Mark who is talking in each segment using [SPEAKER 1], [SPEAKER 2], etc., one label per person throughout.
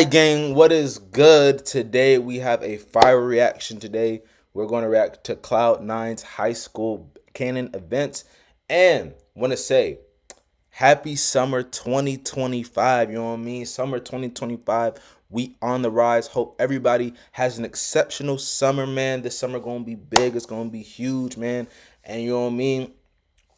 [SPEAKER 1] right, gang, what is good? Today we have a fire reaction today. We're going to react to Cloud9's high school Canon events. And want to say, happy summer 2025. You know what I mean? Summer 2025. We on the rise. Hope everybody has an exceptional summer, man. This summer going to be big. It's going to be huge, man. And you know what I mean?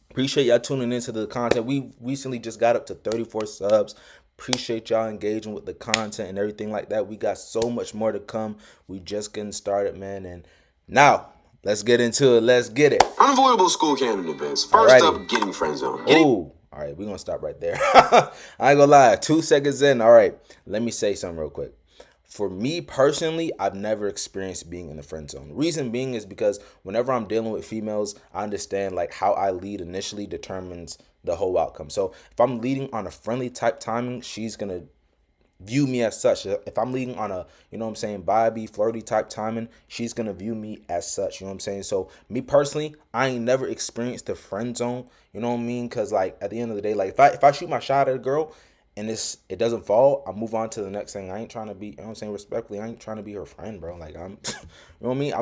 [SPEAKER 1] Appreciate y'all tuning into the content. We recently just got up to 34 subs. Appreciate y'all engaging with the content and everything like that. We got so much more to come. We just getting started, man. And now, let's get into it. Let's get it.
[SPEAKER 2] Unavoidable school Canon events. First up, getting friend zone.
[SPEAKER 1] Ooh. All right, we're going to stop right there. I ain't gonna lie. 2 seconds in. All right, let me say something real quick. For me personally, I've never experienced being in the friend zone. The reason being is because whenever I'm dealing with females, I understand like how I lead initially determines the whole outcome. So if I'm leading on a friendly type timing, she's going to view me as such. If I'm leading on a, you know what I'm saying, vibey, flirty type timing, she's going to view me as such. You know what I'm saying? So me personally, I ain't never experienced the friend zone. You know what I mean? Because like at the end of the day, like if I shoot my shot at a girl, and it doesn't fall, I move on to the next thing. I ain't trying to be, you know what I'm saying, respectfully, I ain't trying to be her friend, bro. Like I'm you know what I mean? If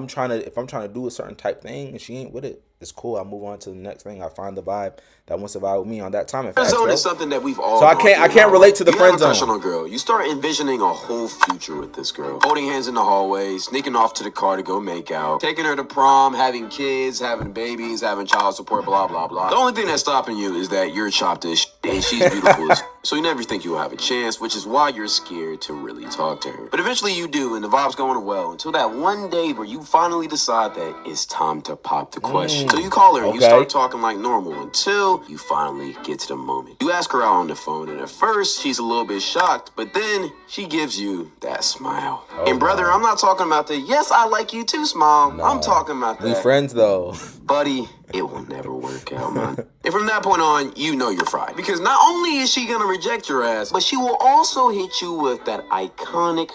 [SPEAKER 1] I'm trying to do a certain type thing and she ain't with it, it's cool. I move on to the next thing. I find the vibe that wants to vibe with me on that time.
[SPEAKER 2] Friend zone is something that we've all.
[SPEAKER 1] So I can't relate to the friend zone.
[SPEAKER 2] You have a crush on a girl. You start envisioning a whole future with this girl. Holding hands in the hallway, sneaking off to the car to go make out, taking her to prom, having kids, having babies, having child support, blah blah blah. The only thing that's stopping you is that you're chopped as shit and she's beautiful as so you never think you'll have a chance, which is why you're scared to really talk to her. But eventually you do, and the vibe's going well until that one day where you finally decide that it's time to pop the question. So you call her and you start talking like normal until you finally get to the moment. You ask her out on the phone, and at first she's a little bit shocked, but then she gives you that smile. And brother, I'm not talking about the yes, I like you too smile. No, I'm talking about that.
[SPEAKER 1] We friends though.
[SPEAKER 2] Buddy, it will never work out, man. And from that point on, you know you're fried. Because not only is she gonna reject your ass, but she will also hit you with that iconic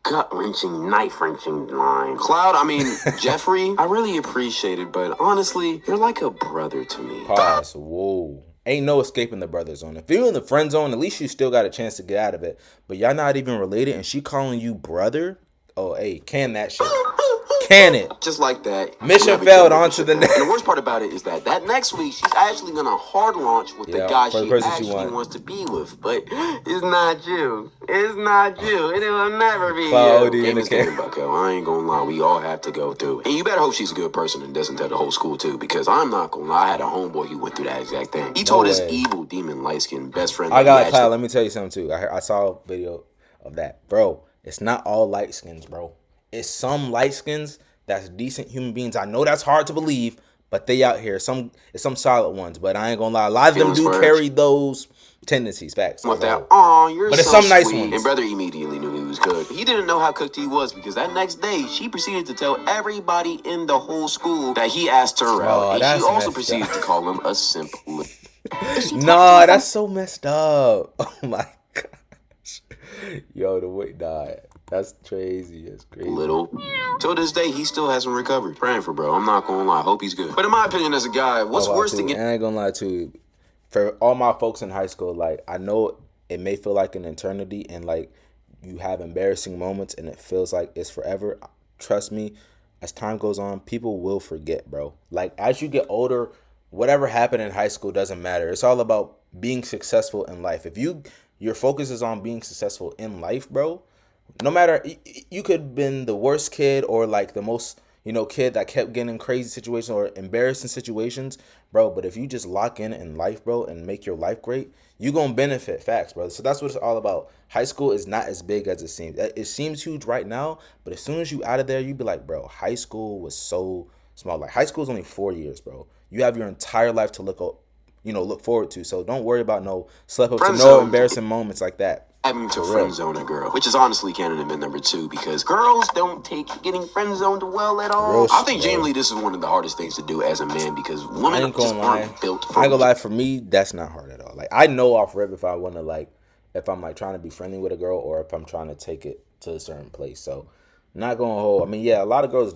[SPEAKER 2] gut-wrenching, knife-wrenching line. Jeffrey, I really appreciate it, but honestly, you're like a brother to me.
[SPEAKER 1] Pause. Whoa. Ain't no escaping the brother zone. If you're in the friend zone, at least you still got a chance to get out of it. But y'all not even related, and she calling you brother? Oh, hey, can that shit. Can it?
[SPEAKER 2] Just like that.
[SPEAKER 1] Mission failed. On to the next.
[SPEAKER 2] And the worst part about it is that next week, she's actually going to hard launch with the guy she actually wants to be with. But it's not you. It's not you. It will never be you.
[SPEAKER 1] I
[SPEAKER 2] ain't going to lie. We all have to go through it. And you better hope she's a good person and doesn't tell the whole school, too. Because I'm not going to lie. I had a homeboy who went through that exact thing. He told his evil demon light-skinned best friend.
[SPEAKER 1] I got Kyle. Let me tell you something, too. I saw a video of that. Bro, it's not all light skins, bro. It's some light skins that's decent human beings. I know that's hard to believe, but they out here. It's some solid ones, but I ain't gonna lie. A lot of them do carry those tendencies. Facts.
[SPEAKER 2] With that, you're
[SPEAKER 1] but it's
[SPEAKER 2] so
[SPEAKER 1] some nice
[SPEAKER 2] sweet.
[SPEAKER 1] ones.
[SPEAKER 2] And brother immediately knew he was good. He didn't know how cooked he was because that next day she proceeded to tell everybody in the whole school that he asked her out, and she also proceeded to call him a simp.
[SPEAKER 1] Nah, that's so messed up. Oh my gosh. Yo, the way died. That's crazy. It's crazy.
[SPEAKER 2] Little. Till this day, he still hasn't recovered. Praying for bro. I'm not gonna lie. Hope he's good. But in my opinion, as a guy, what's worse than
[SPEAKER 1] I ain't gonna lie to you. For all my folks in high school, like I know it may feel like an eternity, and like you have embarrassing moments, and it feels like it's forever. Trust me, as time goes on, people will forget, bro. Like as you get older, whatever happened in high school doesn't matter. It's all about being successful in life. If your focus is on being successful in life, bro. No matter, you could have been the worst kid or like the most, kid that kept getting in crazy situations or embarrassing situations, bro. But if you just lock in life, bro, and make your life great, you going to benefit. Facts, bro. So that's what it's all about. High school is not as big as it seems. It seems huge right now, but as soon as you out of there, you be like, bro, high school was so small. Like high school is only 4 years, bro. You have your entire life to look forward to. So don't worry about no slip up to no embarrassing moments like that.
[SPEAKER 2] Having to friend zone a girl, which is honestly Canon event number 2 because girls don't take getting friend zoned well at all. I think genuinely this is one of the hardest things to do as a man because women just aren't built for it.
[SPEAKER 1] I ain't gonna lie, for me, that's not hard at all. Like I know off rip if I want to if I'm trying to be friendly with a girl or if I'm trying to take it to a certain place. So not gonna hold. I mean, yeah, a lot of girls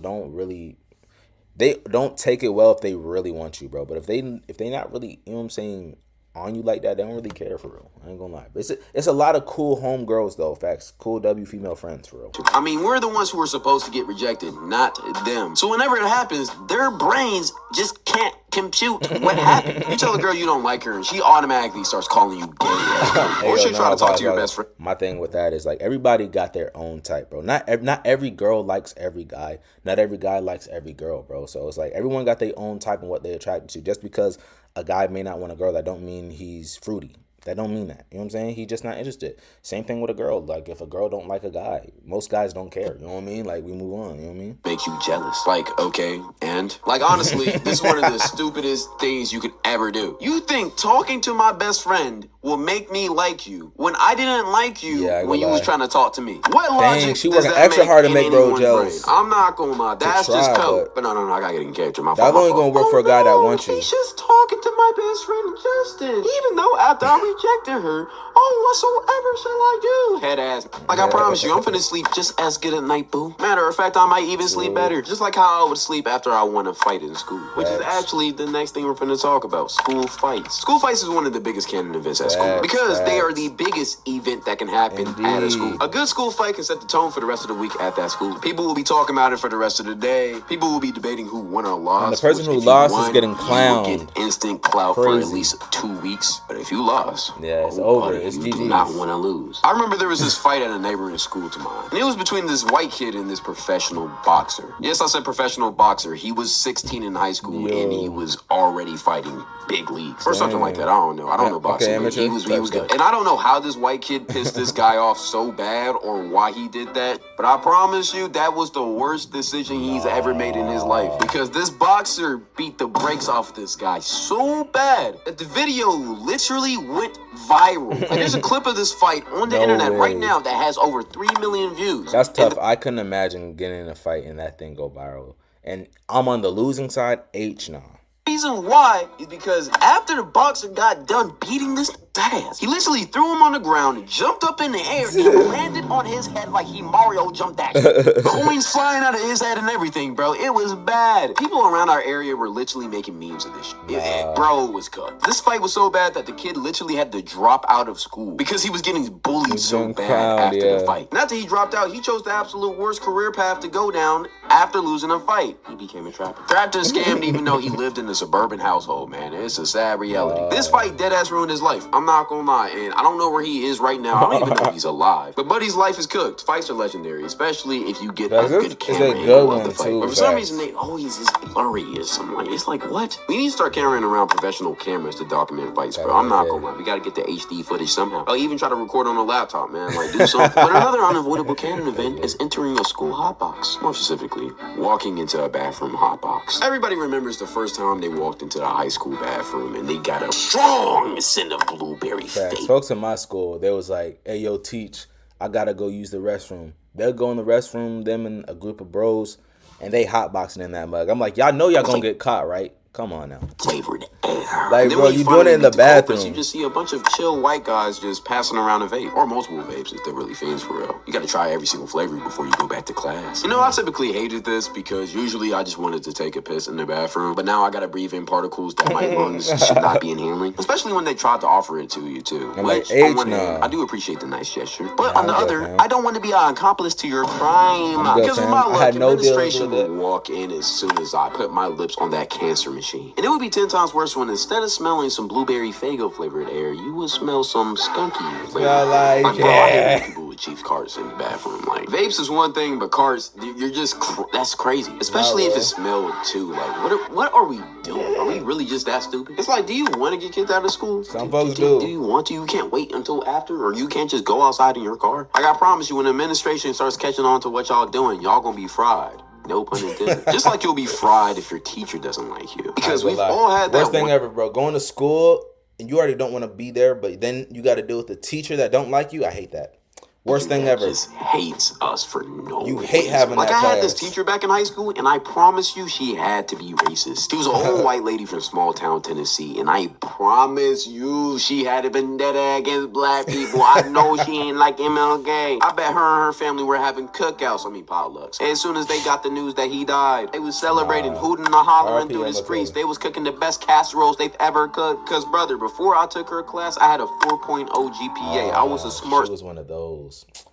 [SPEAKER 1] they don't take it well if they really want you, bro. But if they not really, you know what I'm saying, on you like that, they don't really care for real. I ain't gonna lie. But it's a lot of cool home girls though. Facts. Cool W female friends for real.
[SPEAKER 2] I mean, we're the ones who are supposed to get rejected, not them. So whenever it happens, their brains just can't compute what happened. You tell a girl you don't like her, and she automatically starts calling you gay. Or she'll try to talk to your best friend.
[SPEAKER 1] My thing with that is like everybody got their own type, bro. Not every girl likes every guy. Not every guy likes every girl, bro. So it's like everyone got their own type and what they're attracted to. Just because a guy may not want a girl, that don't mean he's fruity. That don't mean that. You know what I'm saying? He's just not interested. Same thing with a girl. Like, if a girl don't like a guy, most guys don't care. You know what I mean? Like, we move on. You know what I mean?
[SPEAKER 2] Make you jealous. Like, okay, and? Like, honestly, this is one of the stupidest things you could ever do. You think talking to my best friend will make me like you when I didn't like you when you was trying to talk to me? What logic
[SPEAKER 1] she
[SPEAKER 2] does
[SPEAKER 1] working
[SPEAKER 2] that
[SPEAKER 1] extra
[SPEAKER 2] make
[SPEAKER 1] hard to
[SPEAKER 2] in
[SPEAKER 1] make bro
[SPEAKER 2] anyone's
[SPEAKER 1] jealous.
[SPEAKER 2] brain? I'm not gonna lie. That's just code. But no, I gotta get in character. My fault.
[SPEAKER 1] That's only gonna work for a guy that wants you.
[SPEAKER 2] He's just talking to my best friend Justin. Even though after I rejected her, whatsoever shall I do? Head ass. Like, I promise you, I'm finna sleep just as good at night, boo. Matter of fact, I might even sleep better. Just like how I would sleep after I won a fight in school. Which is actually the next thing we're finna talk about. School fights. School fights is one of the biggest Canon events at school. Because they are the biggest event that can happen at a school. A good school fight can set the tone for the rest of the week at that school. People will be talking about it for the rest of the day. People will be debating who won or lost.
[SPEAKER 1] And the person who lost is getting clowned.
[SPEAKER 2] You will get instant clout for at least 2 weeks. But if you lost,
[SPEAKER 1] it's over. It's
[SPEAKER 2] you
[SPEAKER 1] GG's.
[SPEAKER 2] do not want to lose. I remember there was this fight at a neighboring school to mine. And it was between this white kid and this professional boxer. Yes, I said professional boxer. He was 16 in high school and he was already fighting big leagues. Or something like that. I don't know. I don't know boxing.
[SPEAKER 1] Okay,
[SPEAKER 2] he was good. And I don't know how this white kid pissed this guy off so bad or why he did that. But I promise you, that was the worst decision he's ever made in his life. Because this boxer beat the brakes off this guy so bad that the video literally went viral. Like, there's a clip of this fight on the internet right now that has over 3 million views.
[SPEAKER 1] That's tough. I couldn't imagine getting in a fight and that thing go viral. And I'm on the losing side. Nah.
[SPEAKER 2] Reason why is because after the boxer got done beating this ass, he literally threw him on the ground and jumped up in the air and landed on his head like he Mario jumped at you. Coins flying out of his head and everything, bro. It was bad. People around our area were literally making memes of this shit. Bro, it was cooked. This fight was so bad that the kid literally had to drop out of school because he was getting bullied so bad after the fight. And after he dropped out, he chose the absolute worst career path to go down after losing a fight. He became a trapper. Trapped and scammed even though he lived in a suburban household, man. It's a sad reality. This fight dead ass ruined his life. I'm not gonna lie, and I don't know where he is right now. I don't even know if he's alive. But Buddy's life is cooked. Fights are legendary, especially if you get a good camera angle of the fight. But for some reason, they always is blurry or something. Like, it's like, what? We need to start carrying around professional cameras to document fights, bro. I'm not gonna lie. We gotta get the HD footage somehow. I'll even try to record on a laptop, man. Like, do something. But another unavoidable Canon event is entering a school hotbox. More specifically, walking into a bathroom hotbox. Everybody remembers the first time they walked into the high school bathroom and they got a strong scent of blueberry fake.
[SPEAKER 1] Folks in my school, they was like, hey, yo, teach, I gotta go use the restroom. They'll go in the restroom, them and a group of bros, and they hotboxing in that mug. I'm like, y'all know y'all gonna get caught, right? Come on now.
[SPEAKER 2] Flavored air.
[SPEAKER 1] Like, bro, you doing it in the bathroom.
[SPEAKER 2] You just see a bunch of chill white guys just passing around a vape. Or multiple vapes if they're really fiends for real. You gotta try every single flavor before you go back to class. You know, I typically hated this because usually I just wanted to take a piss in the bathroom. But now I gotta breathe in particles that my lungs should not be inhaling. Especially when they tried to offer it to you, too. Which, on one hand, I do appreciate the nice gesture. But on the other, I don't want to be an accomplice to your crime. Because with my luck, administration will walk in as soon as I put my lips on that cancer machine. And it would be 10 times worse when instead of smelling some blueberry Faygo flavored air, you would smell some skunky flavored air. Like, bro, I hate people with cheap carts in the bathroom. Like, vapes is one thing, but carts, you're just, that's crazy. Especially if it smelled too. Like, what are we doing? Are we really just that stupid? It's like, do you want to get kicked out of school?
[SPEAKER 1] Some folks do.
[SPEAKER 2] Do you want to? You can't wait until after, or you can't just go outside in your car. Like, I promise you, when the administration starts catching on to what y'all doing, y'all gonna be fried. No pun intended. Just like you'll be fried if your teacher doesn't like you. Because we've all had that.
[SPEAKER 1] Worst thing ever, bro. Going to school and you already don't want to be there, but then you got to deal with the teacher that don't like you. I hate that. Worst thing ever.
[SPEAKER 2] Just hates us for no
[SPEAKER 1] You hate
[SPEAKER 2] reason.
[SPEAKER 1] having
[SPEAKER 2] Like,
[SPEAKER 1] that
[SPEAKER 2] I
[SPEAKER 1] class.
[SPEAKER 2] had this teacher back in high school, and I promise you she had to be racist. She was an old white lady from small town Tennessee, and I promise you she had a vendetta against black people. I know she ain't like MLK. I bet her and her family were having cookouts, potlucks. As soon as they got the news that he died, they was celebrating, hooting and hollering through the streets. They was cooking the best casseroles they've ever cooked. Cause brother, before I took her class, I had a 4.0 GPA. I was a smart.
[SPEAKER 1] She was one of those.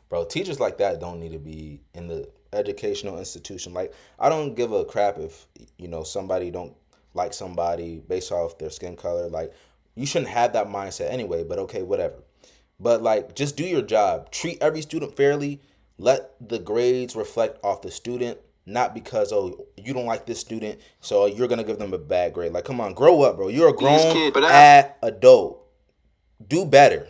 [SPEAKER 1] Bro, teachers like that don't need to be in the educational institution. Like, I don't give a crap if, somebody don't like somebody based off their skin color. Like, you shouldn't have that mindset anyway, but okay, whatever. But, like, just do your job. Treat every student fairly. Let the grades reflect off the student, not because, you don't like this student, so you're going to give them a bad grade. Like, come on, grow up, bro. You're a grown adult. Do better.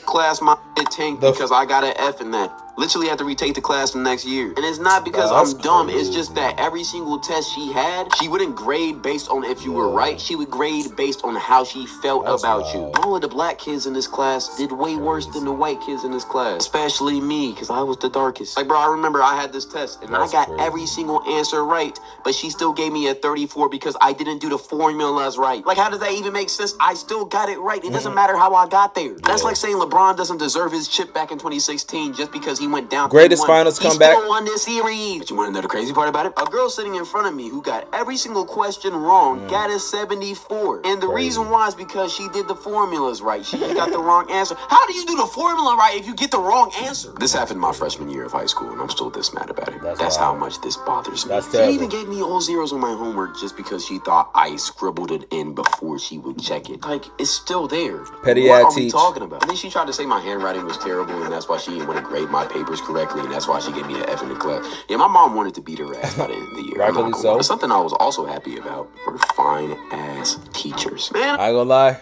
[SPEAKER 2] Class my tanked because I got an F in that. Literally had to retake the class the next year. And it's not because I'm dumb. It's just that every single test she had, she wouldn't grade based on if you were right. She would grade based on how she felt about you. All of the black kids in this class did way worse than the white kids in this class. Especially me, because I was the darkest. Like, bro, I remember I had this test, and I got every single answer right, but she still gave me a 34 because I didn't do the formulas right. Like, how does that even make sense? I still got it right. It doesn't matter how I got there. That's like saying LeBron doesn't deserve his chip back in 2016 just because he went down.
[SPEAKER 1] Greatest finals comeback.
[SPEAKER 2] He still won this series. But you want to know the crazy part about it? A girl sitting in front of me who got every single question wrong got a 74. And the reason why is because she did the formulas right. She got the wrong answer. How do you do the formula right if you get the wrong answer? This happened my freshman year of high school, and I'm still this mad about it. That's how much this bothers me. She even gave me all zeros on my homework just because she thought I scribbled it in before she would check it. Like, it's still there. What are we talking about? And then she tried to say my handwriting was terrible, and that's why she didn't want to grade my papers correctly, and that's why she gave me an F in the class. Yeah, my mom wanted to beat her ass by the end of the year.
[SPEAKER 1] Rightfully so.
[SPEAKER 2] But something I was also happy about were fine-ass teachers. Man,
[SPEAKER 1] I ain't gonna lie,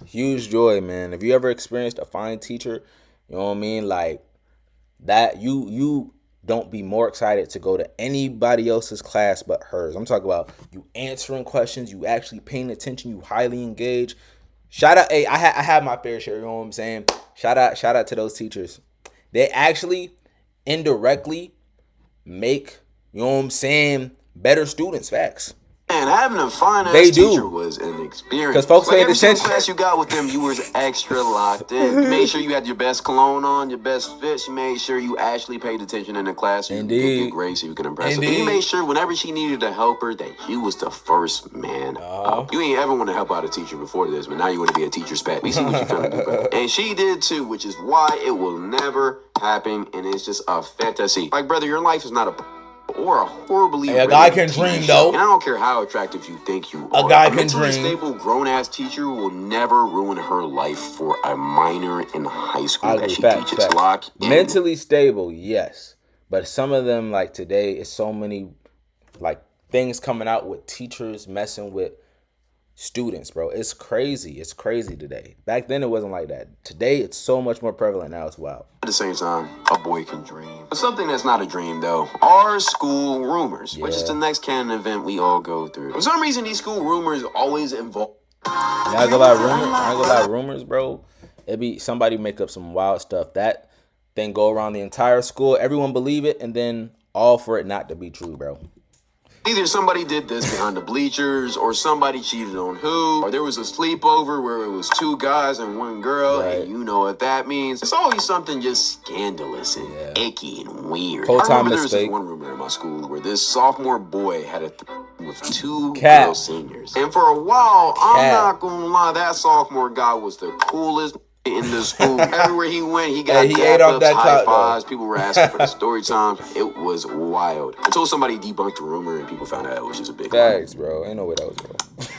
[SPEAKER 1] huge joy, man. If you ever experienced a fine teacher, you know what I mean? Like, that, you don't be more excited to go to anybody else's class but hers. I'm talking about you answering questions, you actually paying attention, you highly engaged. Shout out, I have my fair share, you know what I'm saying? Shout out to those teachers. They actually indirectly make, you know what I'm saying, better students. Facts.
[SPEAKER 2] And having a fine-ass teacher was an experience.
[SPEAKER 1] Because folks paid attention.
[SPEAKER 2] Every class you got with them, you was extra locked in. You made sure you had your best cologne on, your best fits. You made sure you actually paid attention in the class so you could get good grades so you could impress her. And you made sure whenever she needed a helper that you was the first man up. You ain't ever want to help out a teacher before this, but now you want to be a teacher's pet. We see what you're trying to do, bro. And she did too, which is why it will never happen, and it's just a fantasy. Like, brother, your life is not a or a horribly
[SPEAKER 1] a guy can dream though.
[SPEAKER 2] And I don't care how attractive you think you are.
[SPEAKER 1] A guy can
[SPEAKER 2] mentally
[SPEAKER 1] dream.
[SPEAKER 2] Stable grown-ass teacher will never ruin her life for a minor in high school that she teaches. Lock in.
[SPEAKER 1] Mentally stable, yes. But some of them, like today, it's so many like things coming out with teachers messing with students, bro. It's crazy. It's crazy today. Back then it wasn't like that. Today it's so much more prevalent. Now it's wild.
[SPEAKER 2] At the same time, a boy can dream. But something that's not a dream though are school rumors, which is the next Canon event we all go through. For some reason, these school rumors always involve.
[SPEAKER 1] I ain't gonna lie, rumors, bro. It be somebody make up some wild stuff that then go around the entire school. Everyone believe it, and then all for it not to be true, bro.
[SPEAKER 2] Either somebody did this behind the bleachers, or somebody cheated on who, or there was a sleepover where it was two guys and one girl, and you know what that means. It's always something just scandalous and icky and weird. I remember there was this one rumor in my school where this sophomore boy had a with two girl seniors. And for a while, I'm not gonna lie, that sophomore guy was the coolest in the school. Everywhere he went, he got high fives. People were asking for the story time. It was wild. Until somebody debunked the rumor and people found out it was just a big
[SPEAKER 1] facts, bro. Ain't no way that was real.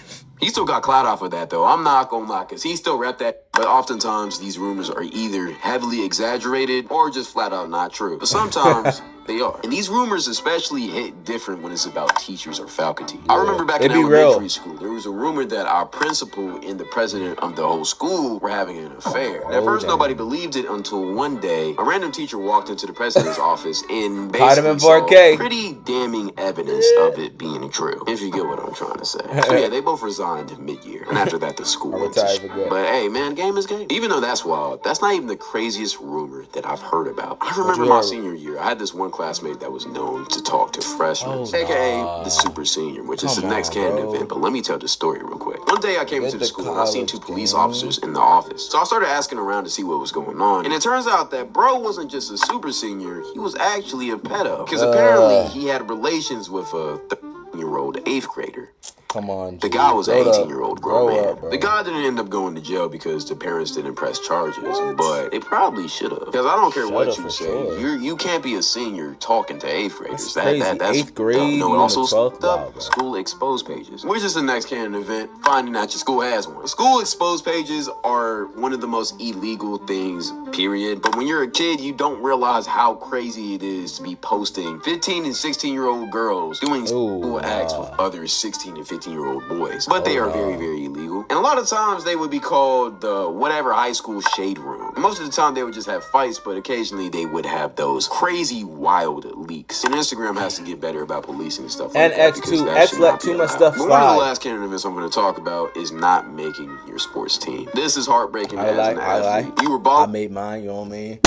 [SPEAKER 2] He still got clout off of that, though. I'm not gonna lie, because he still repped that. But oftentimes, these rumors are either heavily exaggerated or just flat out not true. But sometimes they are. And these rumors especially hit different when it's about teachers or faculty. I remember back in elementary school, there was a rumor that our principal and the president of the whole school were having an affair. And at first, nobody believed it until one day, a random teacher walked into the president's office and basically saw pretty damning evidence of it being true. If you get what I'm trying to say. So yeah, they both resigned mid-year. And after that, the school went to shit. But hey, man, game game is game. Even though that's wild, that's not even the craziest rumor that I've heard about. I remember
[SPEAKER 1] you
[SPEAKER 2] my
[SPEAKER 1] heard?
[SPEAKER 2] senior year, I had this one classmate that was known to talk to freshmen,
[SPEAKER 1] Oh,
[SPEAKER 2] aka
[SPEAKER 1] nah.
[SPEAKER 2] the super senior, which is
[SPEAKER 1] Come
[SPEAKER 2] the next
[SPEAKER 1] on,
[SPEAKER 2] Canon
[SPEAKER 1] bro.
[SPEAKER 2] event. But let me tell the story real quick. One day I came
[SPEAKER 1] Get
[SPEAKER 2] to the
[SPEAKER 1] the
[SPEAKER 2] school and I seen
[SPEAKER 1] college
[SPEAKER 2] two police
[SPEAKER 1] game.
[SPEAKER 2] officers in the office. So I started asking around to see what was going on. And it turns out that bro wasn't just a super senior, he was actually a pedo. Because apparently he had relations with a 13-year-old 8th grader.
[SPEAKER 1] Come on,
[SPEAKER 2] The guy was an
[SPEAKER 1] Grow up.
[SPEAKER 2] 18-year-old grown
[SPEAKER 1] Grow
[SPEAKER 2] man.
[SPEAKER 1] up, bro.
[SPEAKER 2] The guy didn't end up going to jail because the parents didn't press charges, but they probably should have. Because I don't care what
[SPEAKER 1] Should've
[SPEAKER 2] you
[SPEAKER 1] for
[SPEAKER 2] say,
[SPEAKER 1] sure.
[SPEAKER 2] you can't be a senior talking to 8th graders.
[SPEAKER 1] That's crazy.
[SPEAKER 2] That's
[SPEAKER 1] 8th grade,
[SPEAKER 2] dumb. You know what
[SPEAKER 1] you in
[SPEAKER 2] also
[SPEAKER 1] the 12th?
[SPEAKER 2] stuff?
[SPEAKER 1] Wow, bro.
[SPEAKER 2] School exposed pages, which is the next Canon event. Finding out your school has one. School exposed pages are one of the most illegal things, period. But when you're a kid, you don't realize how crazy it is to be posting 15 and 16-year-old girls doing school acts with other 16 and 15-year-old boys. But they are very, very illegal. And a lot of times they would be called the whatever high school shade room. And most of the time they would just have fights, but occasionally they would have those crazy wild leaks. And Instagram has to get better about policing and stuff like
[SPEAKER 1] And
[SPEAKER 2] that.
[SPEAKER 1] X2, X let too much stuff
[SPEAKER 2] But one of the
[SPEAKER 1] slide.
[SPEAKER 2] last Canon events I'm going to talk about is not making your sports team. This is heartbreaking as an athlete. You were
[SPEAKER 1] I
[SPEAKER 2] ball.
[SPEAKER 1] made mine, you know what I mean?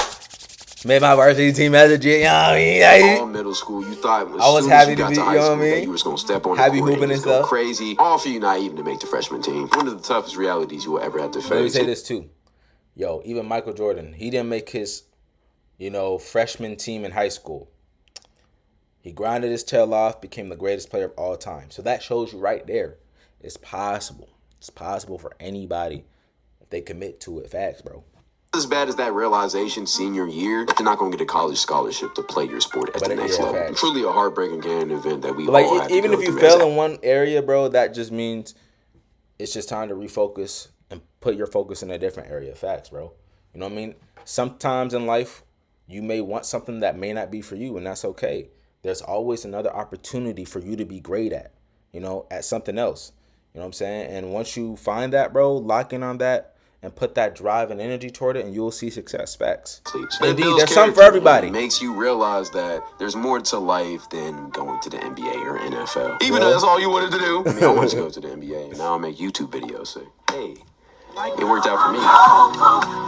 [SPEAKER 1] Made my varsity team as a G, you know what I mean?
[SPEAKER 2] All middle school, you thought
[SPEAKER 1] I was
[SPEAKER 2] soon as
[SPEAKER 1] happy
[SPEAKER 2] you
[SPEAKER 1] to
[SPEAKER 2] got
[SPEAKER 1] be,
[SPEAKER 2] to
[SPEAKER 1] you
[SPEAKER 2] high
[SPEAKER 1] know what
[SPEAKER 2] school
[SPEAKER 1] I mean?
[SPEAKER 2] that you was gonna step on
[SPEAKER 1] Happy
[SPEAKER 2] the court
[SPEAKER 1] hooping
[SPEAKER 2] and
[SPEAKER 1] and
[SPEAKER 2] just go
[SPEAKER 1] stuff.
[SPEAKER 2] crazy. All for you not even to make the freshman team. One of the toughest realities you will ever have to face.
[SPEAKER 1] Let me say this too. Yo, even Michael Jordan, he didn't make his, freshman team in high school. He grinded his tail off, became the greatest player of all time. So that shows you right there. It's possible. It's possible for anybody if they commit to it. Facts, bro.
[SPEAKER 2] As bad as that realization senior year, that you're not going to get a college scholarship to play your sport at the next level.
[SPEAKER 1] Facts.
[SPEAKER 2] Truly a heartbreaking Canon event that we
[SPEAKER 1] But
[SPEAKER 2] all have to
[SPEAKER 1] even
[SPEAKER 2] go
[SPEAKER 1] if you
[SPEAKER 2] through
[SPEAKER 1] fail in one area, bro, that just means it's just time to refocus and put your focus in a different area. Facts, bro. You know what I mean? Sometimes in life, you may want something that may not be for you, and that's okay. There's always another opportunity for you to be great at, at something else. You know what I'm saying? And once you find that, bro, lock in on that and put that drive and energy toward it, and you'll see success. Facts. Indeed, there's something for everybody.
[SPEAKER 2] It makes you realize that there's more to life than going to the NBA or NFL. Even though that's all you wanted to do. I mean, I wanted to go to the NBA, and now I make YouTube videos. Say, hey, it worked out for me.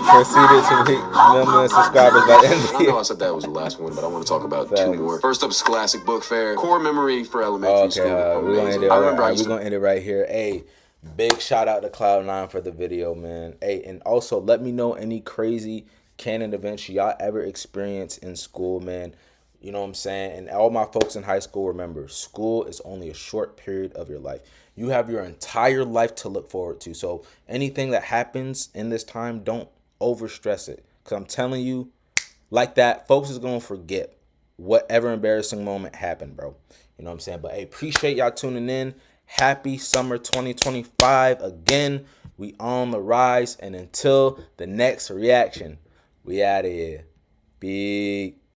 [SPEAKER 1] Proceeded to hit million subscribers by the end of the
[SPEAKER 2] I
[SPEAKER 1] year.
[SPEAKER 2] know I said that was the last one, but I want to talk about two more. First up is Classic Book Fair. Core memory for elementary school.
[SPEAKER 1] We're gonna end it
[SPEAKER 2] We're
[SPEAKER 1] gonna end it right here. Hey, big shout out to Cloud9 for the video, man. Hey, and also let me know any crazy Canon events y'all ever experienced in school, man. You know what I'm saying? And all my folks in high school, remember, school is only a short period of your life. You have your entire life to look forward to. So anything that happens in this time, don't overstress it. Because I'm telling you, like that, folks is going to forget whatever embarrassing moment happened, bro. You know what I'm saying? But hey, appreciate y'all tuning in. Happy summer 2025. Again, we on the rise. And until the next reaction, we out of here. Big.